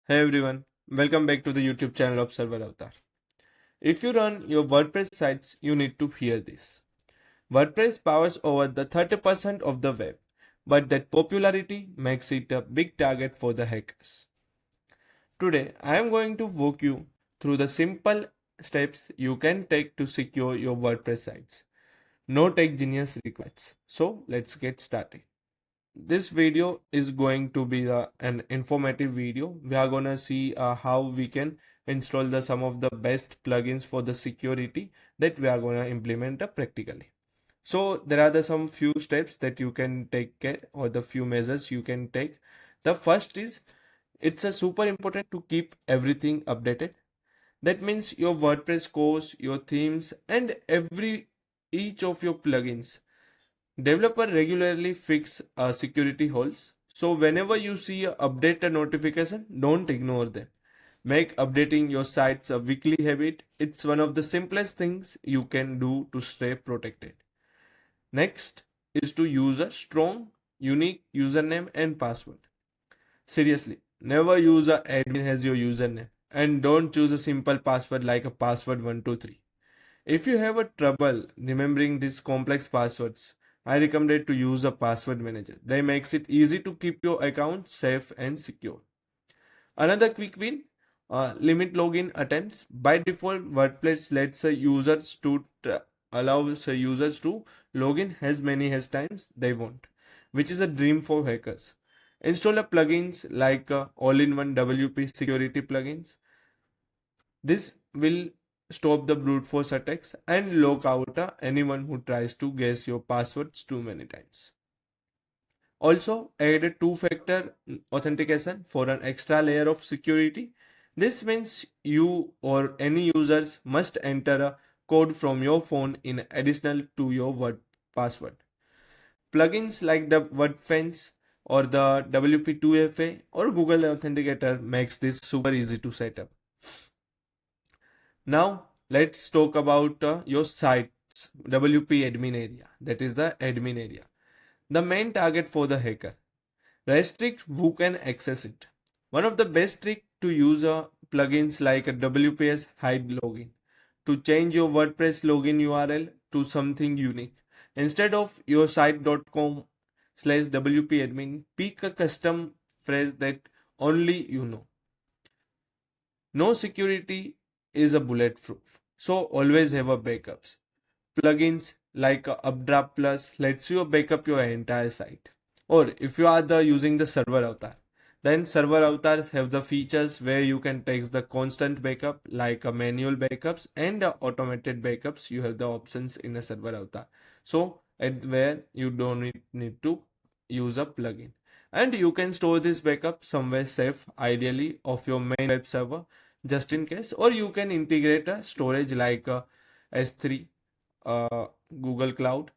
Hey everyone, welcome back to the YouTube channel of ServerAvatar. If you run your WordPress sites, you need to hear this. WordPress powers over the 30% of the web, but that popularity makes it a big target for the hackers. Today, I am going to walk you through the simple steps you can take to secure your WordPress sites. No tech genius required. So, let's get started. This video is going to be an informative video. We are gonna see how we can install some of the best plugins for the security that we are gonna implement practically. So there are some few steps that you can take care, or the few measures you can take. The first is, it's a super important to keep everything updated. That means your WordPress course, your themes, and each of your plugins. Developer regularly fix security holes. So whenever you see a update a notification, don't ignore them. Make updating your sites a weekly habit. It's one of the simplest things you can do to stay protected. Next is to use a strong, unique username and password. Seriously, never use a admin as your username, and don't choose a simple password like a password 123. If you have a trouble remembering these complex passwords, I recommend to use a password manager. That makes it easy to keep your account safe and secure. Another quick win, limit login attempts. By default, WordPress lets allows users to log in as many as times they want, which is a dream for hackers. Install a plugins like all-in-one WP security plugins. This will stop the brute force attacks and lock out anyone who tries to guess your passwords too many times. Also, add a two-factor authentication for an extra layer of security. This means you or any users must enter a code from your phone in additional to your word password. Plugins like the WordFence or the WP2FA or Google Authenticator makes this super easy to set up. Now let's talk about your site's WP admin area. That is the admin area, the main target for the hacker. Restrict who can access it. One of the best tricks to use plugins like a WPS hide login to change your WordPress login URL to something unique. Instead of your site.com/WP-admin, pick a custom phrase that only you know. No security is a bulletproof, so always have a backups. Plugins like Updraft Plus lets you backup your entire site. Or if you are using the server avatar, then server avatars have the features where you can take the constant backup like manual backups and automated backups. You have the options in a server avatar. So at where you don't need to use a plugin. And you can store this backup somewhere safe, ideally of your main web server, just in case. Or you can integrate a storage like S3, Google Cloud.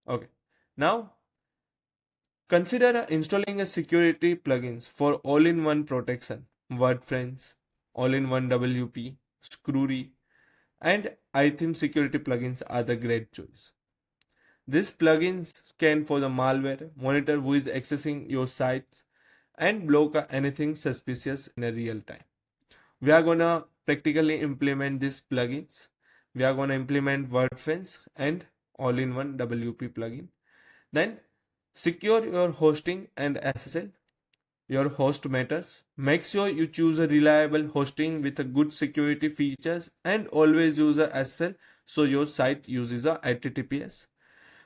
Okay. Now consider installing a security plugins for all-in-one protection. WordFence, all-in-one WP, Screwy, and iTheme security plugins are the great choice. These plugins scan for the malware, monitor who is accessing your sites, and block anything suspicious in a real time. We are gonna practically implement these plugins. We are gonna implement WordFence and all-in-one WP plugin. Then secure your hosting and SSL. Your host matters. Make sure you choose a reliable hosting with a good security features and always use a SSL so your site uses a HTTPS.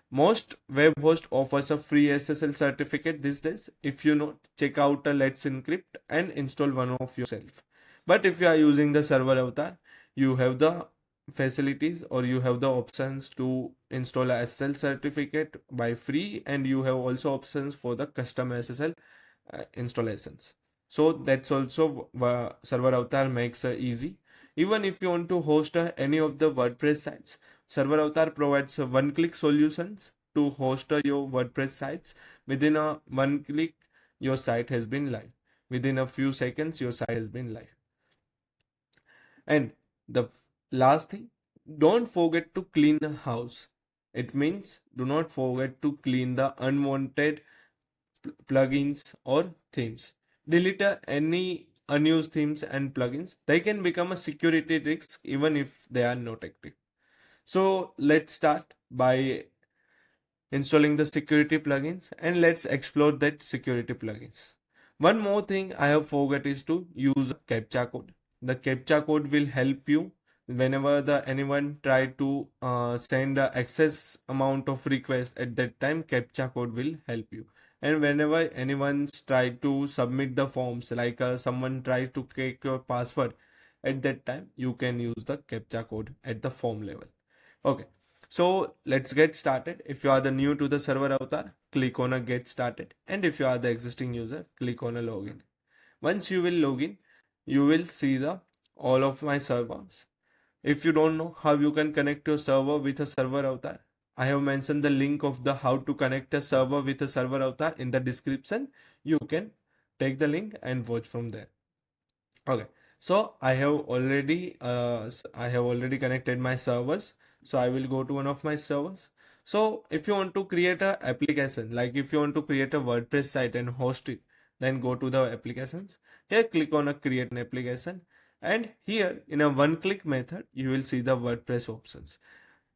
Most web host offers a free SSL certificate these days. If you not, check out a Let's Encrypt and install one of yourself. But if you are using the server avatar, you have the facilities or you have the options to install a SSL certificate by free, and you have also options for the custom SSL installations. So that's also server avatar makes easy. Even if you want to host any of the WordPress sites, server avatar provides one-click solutions to host your WordPress sites. Within a one click, your site has been live. Within a few seconds, your site has been live. And the last thing, don't forget to clean the house. It means do not forget to clean the unwanted plugins or themes. delete any unused themes and plugins. They can become a security risk even if they are not active. So let's start by installing the security plugins and let's explore that security plugins. One more thing I have forgot is to use a captcha code. The captcha code will help you whenever the anyone try to send a excess amount of request. At that time captcha code will help you. And whenever anyone try to submit the forms, like someone tries to take your password, at that time you can use the captcha code at the form level. Okay, so let's get started. If you are the new to the server avatar, click on a get started. And if you are the existing user, click on a login. Once you will log in, you will see the all of my servers. If you don't know how you can connect your server with a server avatar, I have mentioned the link of the how to connect a server with a server avatar in the description. You can take the link and watch from there. Okay, so I have already connected my servers. So I will go to one of my servers. So if you want to create a application, like if you want to create a WordPress site and host it, then go to the applications. Here click on a create an application, and here in a one click method you will see the WordPress options.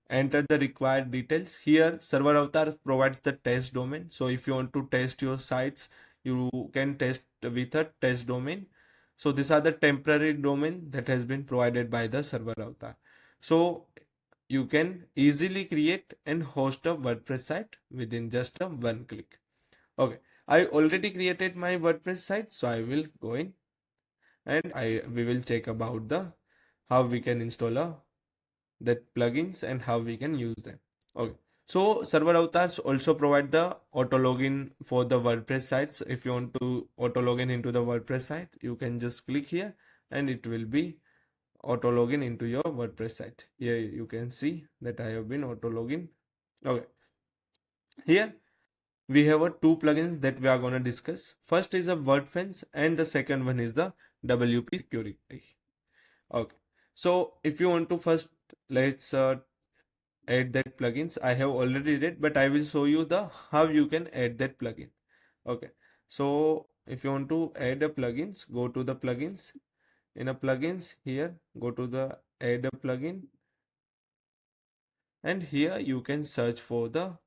Enter the required details. Here server avatar provides the test domain. So if you want to test your sites, you can test with a test domain. So these are the temporary domain that has been provided by the server avatar. So you can easily create and host a WordPress site within just a one click. Okay, I already created my WordPress site, so I will go in and we will check about the how we can install that plugins and how we can use them. Okay, so server avatars also provide the auto login for the WordPress sites. If you want to auto login into the WordPress site, you can just click here and it will be auto login into your WordPress site. Here you can see that I have been auto login. Okay, here we have two plugins that we are going to discuss. First is a WordFence and the second one is the WP security. Okay, so if you want to first, let's add that plugins. I have already did, but I will show you the how you can add that plugin. Okay, so if you want to add a plugins, go to the plugins. In a plugins, here go to the add a plugin, and here you can search for the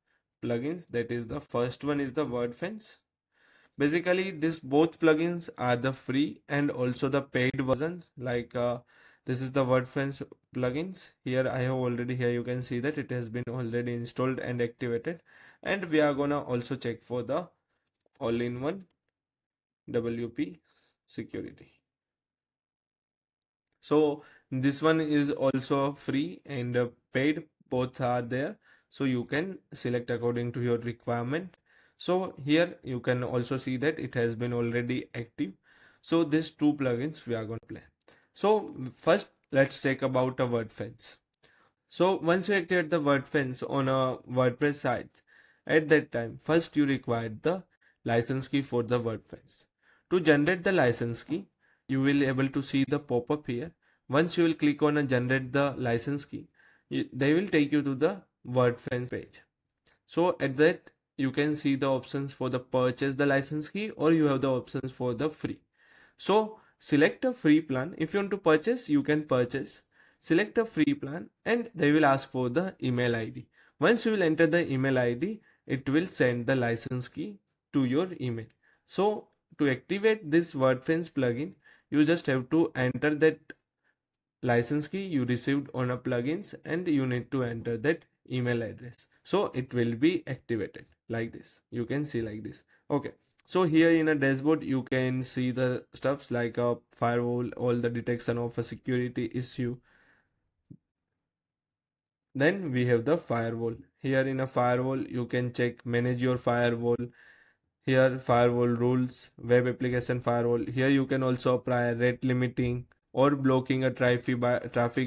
plugins. That is the first one is the WordFence. Basically this both plugins are the free and also the paid versions. Like this is the WordFence plugins. Here I have already, here you can see that it has been already installed and activated, and we are gonna also check for the all-in-one WP security. So this one is also free and paid, both are there, so you can select according to your requirement. So here you can also see that it has been already active. So these two plugins we are going to play. So first let's check about a WordFence. So once you activate the WordFence on a WordPress site, at that time first you require the license key for the WordFence. To generate the license key, you will able to see the pop-up here. Once you will click on and generate the license key, they will take you to the WordFence page. So at that you can see the options for the purchase the license key, or you have the options for the free. So select a free plan. If you want to purchase, you can purchase. Select a free plan and they will ask for the email ID. Once you will enter the email ID, it will send the license key to your email. So to activate this WordFence plugin, you just have to enter that license key you received on a plugins, and you need to enter that email address. So it will be activated like this. You can see like this. Okay. So here in a dashboard, you can see the stuffs like a firewall, all the detection of a security issue. Then we have the firewall. Here in a firewall, you can check manage your firewall. Here firewall rules, web application firewall. Here you can also apply rate limiting or blocking a traffic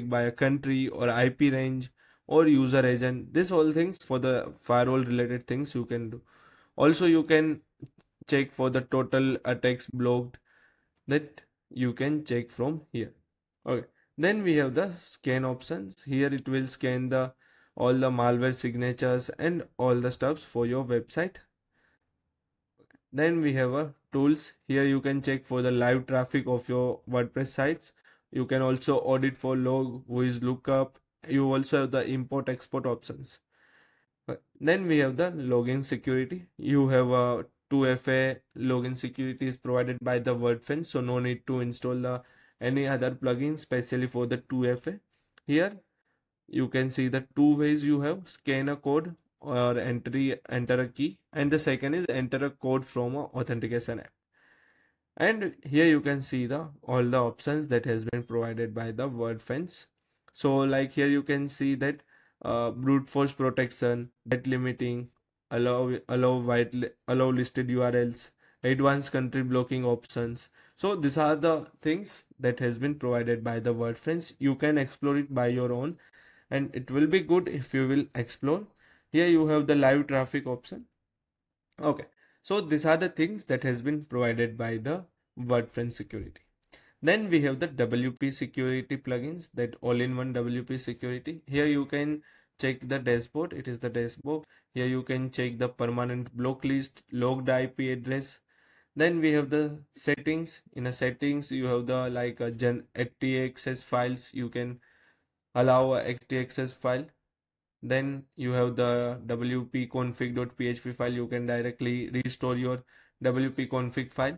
by a country or IP range or user agent. This all things for the firewall related things you can do. Also you can check for the total attacks blocked, that you can check from here. Okay, then we have the scan options. Here it will scan the all the malware signatures and all the stuffs for your website. Then we have a tools. Here you can check for the live traffic of your WordPress sites. You can also audit for log, who is lookup. You also have the import export options. Then we have the login security. You have a 2FA login security is provided by the WordFence, so no need to install any other plugin specially for the 2FA. Here you can see the two ways you have: scan a code or enter a key, and the second is enter a code from a authentication app. And here you can see the all the options that has been provided by the WordFence. So like here you can see that brute force protection, byte limiting, allow listed URLs, advanced country blocking options. So these are the things that has been provided by the WordFence. You can explore it by your own, and it will be good if you will explore. Here you have the live traffic option. Okay, so these are the things that has been provided by the WordPress security. Then we have the WP security plugins, that all-in-one WP security. Here you can check the dashboard. It is the dashboard. Here you can check the permanent block list, logged IP address. Then we have the settings. In the settings, you have the like a htaccess files. You can allow a htaccess file. Then you have the wp-config.php file. You can directly restore your wp-config file,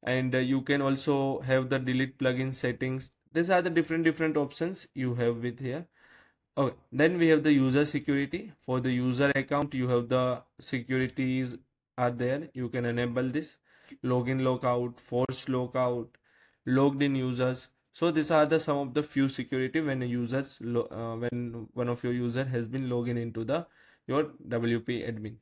and you can also have the delete plugin settings. These are the different options you have with here. Okay, then we have the user security. For the user account, you have the securities are there. You can enable this login logout, forced logout, logged in users. So these are the some of the few security when a users when one of your user has been logging into the your WP admin.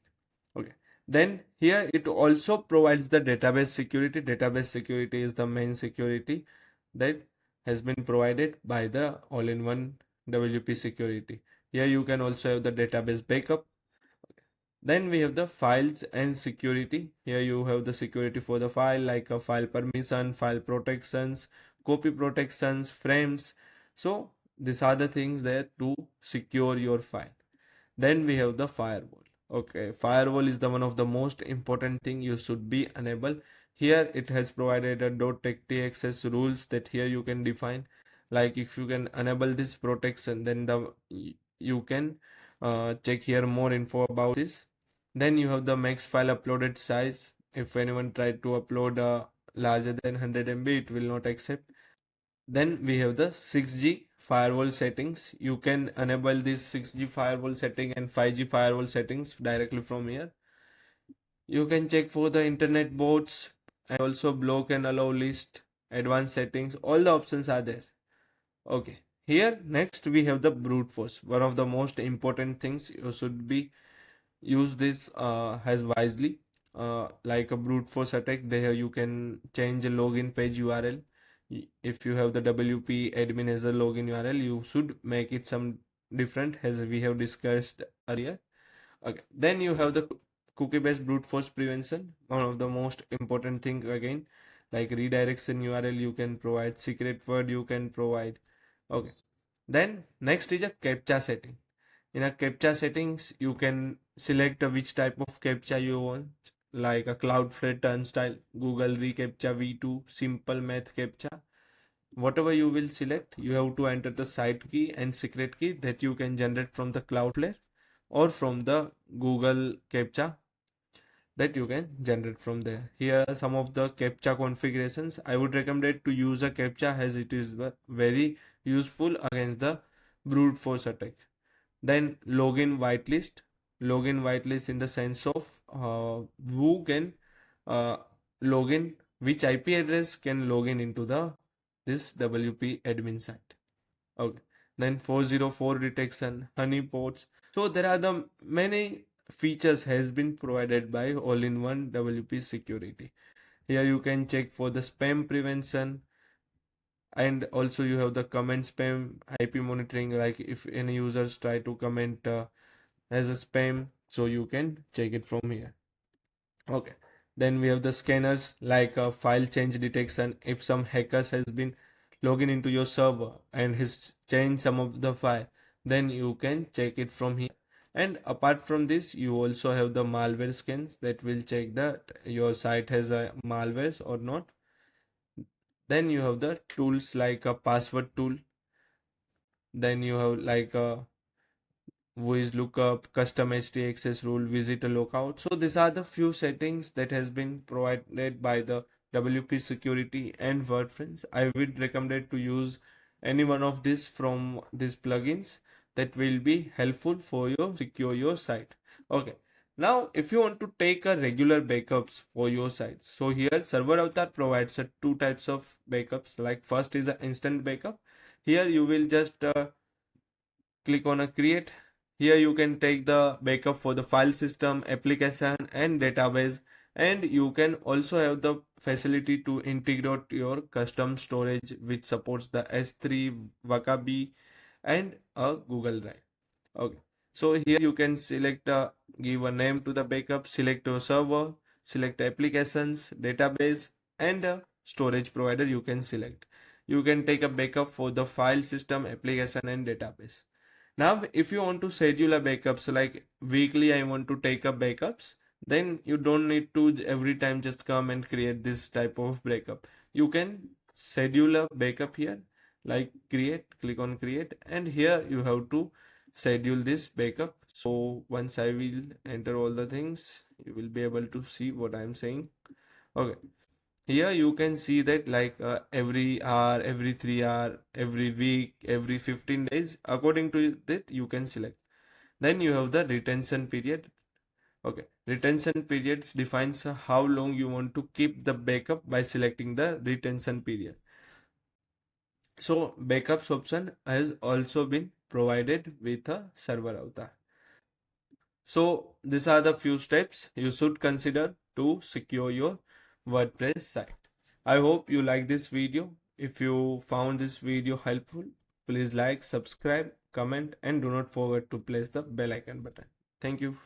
Okay. Then here it also provides the database security. Database security is the main security that has been provided by the all-in-one WP security. Here you can also have the database backup. Then we have the files and security. Here you have the security for the file, like a file permission, file protections, copy protections, frames. So these are the things there to secure your file. Then we have the firewall. Okay, firewall is the one of the most important thing you should be enable. Here it has provided a .htaccess rules that here you can define. Like if you can enable this protection, then you can check here more info about this. Then you have the max file uploaded size. If anyone tried to upload larger than 100 MB, it will not accept. Then we have the 6G firewall settings. You can enable this 6G firewall setting and 5G firewall settings directly from here. You can check for the internet bots and also block and allow list, advanced settings. All the options are there. Okay. Here next we have the brute force. One of the most important things you should be use this as wisely. Like a brute force attack, there you can change a login page URL. If you have the WP admin as a login URL, you should make it some different, as we have discussed earlier. Okay, then you have the cookie based brute force prevention. One of the most important thing again, like redirection URL you can provide, secret word you can provide. Okay, then next is a captcha setting. In a captcha settings, you can select which type of captcha you want, like a Cloudflare turnstile, Google reCAPTCHA v2, simple math captcha. Whatever you will select, you have to enter the site key and secret key that you can generate from the Cloudflare or from the Google captcha that you can generate from there. Here are some of the captcha configurations. I would recommend to use a captcha as it is very useful against the brute force attack. Then login whitelist. Login whitelist in the sense of who can uh, login, which IP address can login into the this WP admin site. Okay. Then 404 detection, honeypots. So there are the many features has been provided by all-in-one WP security. Here you can check for the spam prevention, and also you have the comment spam IP monitoring, like if any users try to comment as a spam, so you can check it from here. Okay, then we have the scanners, like file change detection. If some hackers has been logging into your server and has changed some of the file, then you can check it from here. And apart from this, you also have the malware scans that will check that your site has a malwares or not. Then you have the tools like a password tool. Then you have like a voice lookup, custom htaccess rule, visitor lookout. So these are the few settings that has been provided by the WP security and WordPress. I would recommend to use any one of these from these plugins that will be helpful for you secure your site. Okay. Now, if you want to take a regular backups for your site, so here Server Avatar provides two types of backups. Like first is an instant backup. Here you will just click on a create. Here you can take the backup for the file system, application and database, and you can also have the facility to integrate your custom storage which supports the S3, Wakabi and a Google Drive. Okay, so here you can select give a name to the backup, select your server, select applications, database and a storage provider you can select. You can take a backup for the file system, application and database. Now, if you want to schedule a backups like weekly, I want to take up backups, then you don't need to every time just come and create this type of backup. You can schedule a backup here, like create, click on create, and here you have to schedule this backup. So once I will enter all the things, you will be able to see what I am saying. Okay. Here you can see that like every hour, every 3 hour, every week, every 15 days, according to that you can select. Then you have the retention period. Okay, retention periods defines how long you want to keep the backup by selecting the retention period. So backups option has also been provided with a server avatar. So these are the few steps you should consider to secure your WordPress site. I hope you like this video. If you found this video helpful, please like, subscribe, comment and do not forget to press the bell icon button. Thank you.